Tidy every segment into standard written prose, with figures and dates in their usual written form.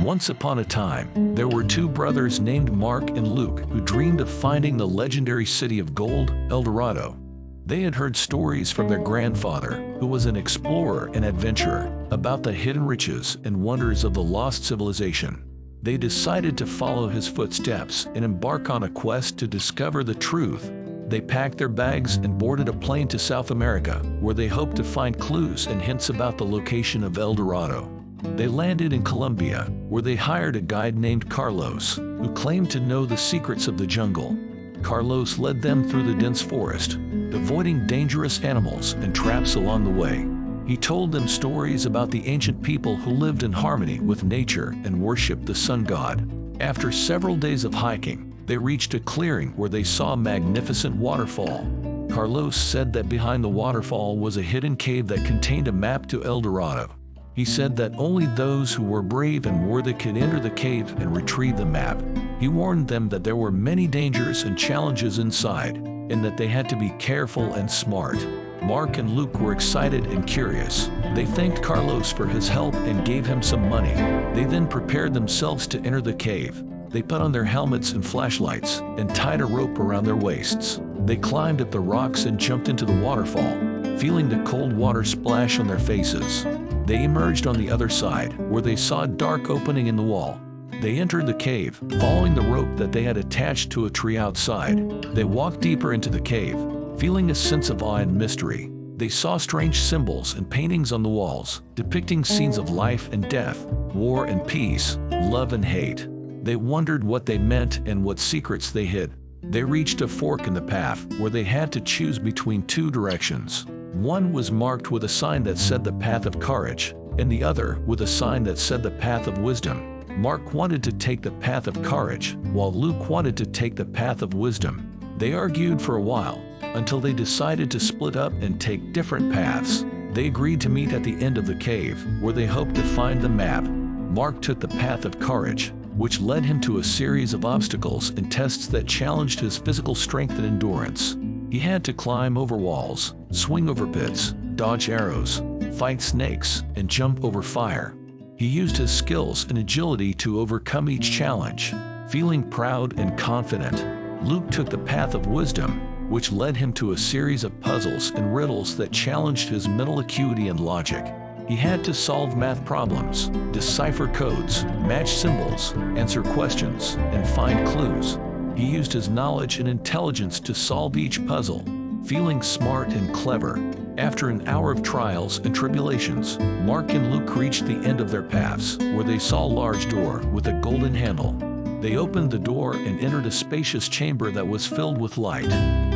Once upon a time, there were two brothers named Mark and Luke who dreamed of finding the legendary city of gold, ElDorado. They had heard stories from their grandfather, who was an explorer and adventurer, about the hidden riches and wonders of the lost civilization. They decided to follow his footsteps and embark on a quest to discover the truth. They packed their bags and boarded a plane to South America, where they hoped to find clues and hints about the location of ElDorado. They landed in Colombia, where they hired a guide named Carlos, who claimed to know the secrets of the jungle. Carlos led them through the dense forest, avoiding dangerous animals and traps along the way. He told them stories about the ancient people who lived in harmony with nature and worshipped the sun god. After several days of hiking, they reached a clearing where they saw a magnificent waterfall. Carlos said that behind the waterfall was a hidden cave that contained a map to ElDorado. He said that only those who were brave and worthy could enter the cave and retrieve the map. He warned them that there were many dangers and challenges inside, and that they had to be careful and smart. Mark and Luke were excited and curious. They thanked Carlos for his help and gave him some money. They then prepared themselves to enter the cave. They put on their helmets and flashlights and tied a rope around their waists. They climbed up the rocks and jumped into the waterfall, feeling the cold water splash on their faces. They emerged on the other side, where they saw a dark opening in the wall. They entered the cave, following the rope that they had attached to a tree outside. They walked deeper into the cave, feeling a sense of awe and mystery. They saw strange symbols and paintings on the walls, depicting scenes of life and death, war and peace, love and hate. They wondered what they meant and what secrets they hid. They reached a fork in the path where they had to choose between two directions. One was marked with a sign that said the path of courage, and the other with a sign that said the path of wisdom. Mark wanted to take the path of courage, while Luke wanted to take the path of wisdom. They argued for a while, until they decided to split up and take different paths. They agreed to meet at the end of the cave, where they hoped to find the map. Mark took the path of courage, which led him to a series of obstacles and tests that challenged his physical strength and endurance. He had to climb over walls, swing over pits, dodge arrows, fight snakes, and jump over fire. He used his skills and agility to overcome each challenge. Feeling proud and confident, Luke took the path of wisdom, which led him to a series of puzzles and riddles that challenged his mental acuity and logic. He had to solve math problems, decipher codes, match symbols, answer questions, and find clues. He used his knowledge and intelligence to solve each puzzle, feeling smart and clever. After an hour of trials and tribulations, Mark and Luke reached the end of their paths, where they saw a large door with a golden handle. They opened the door and entered a spacious chamber that was filled with light.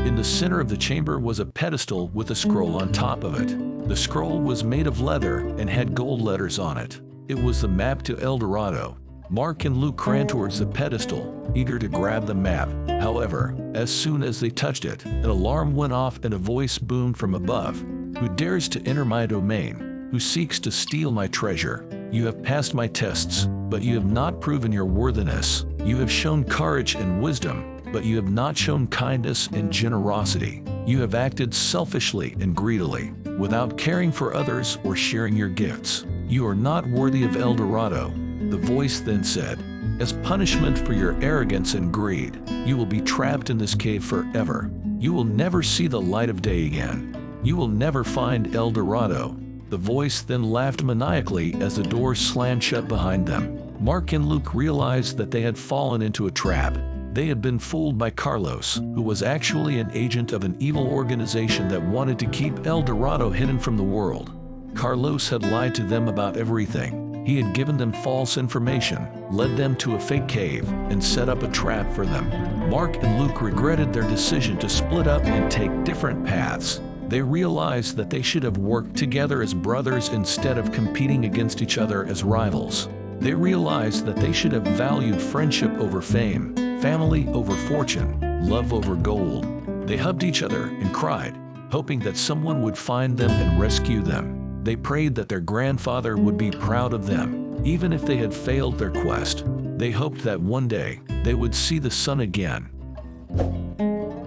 In the center of the chamber was a pedestal with a scroll on top of it. The scroll was made of leather and had gold letters on it. It was the map to ElDorado. Mark and Luke ran towards the pedestal, eager to grab the map. However, as soon as they touched it, an alarm went off and a voice boomed from above. "Who dares to enter my domain? Who seeks to steal my treasure? You have passed my tests, but you have not proven your worthiness. You have shown courage and wisdom, but you have not shown kindness and generosity. You have acted selfishly and greedily, without caring for others or sharing your gifts. You are not worthy of ElDorado." The voice then said, "As punishment for your arrogance and greed, you will be trapped in this cave forever. You will never see the light of day again. You will never find ElDorado." The voice then laughed maniacally as the door slammed shut behind them. Mark and Luke realized that they had fallen into a trap. They had been fooled by Carlos, who was actually an agent of an evil organization that wanted to keep ElDorado hidden from the world. Carlos had lied to them about everything. He had given them false information, led them to a fake cave, and set up a trap for them. Mark and Luke regretted their decision to split up and take different paths. They realized that they should have worked together as brothers instead of competing against each other as rivals. They realized that they should have valued friendship over fame, family over fortune, love over gold. They hugged each other and cried, hoping that someone would find them and rescue them. They prayed that their grandfather would be proud of them, even if they had failed their quest. They hoped that one day they would see the sun again.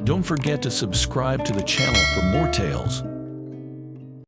Don't forget to subscribe to the channel for more tales.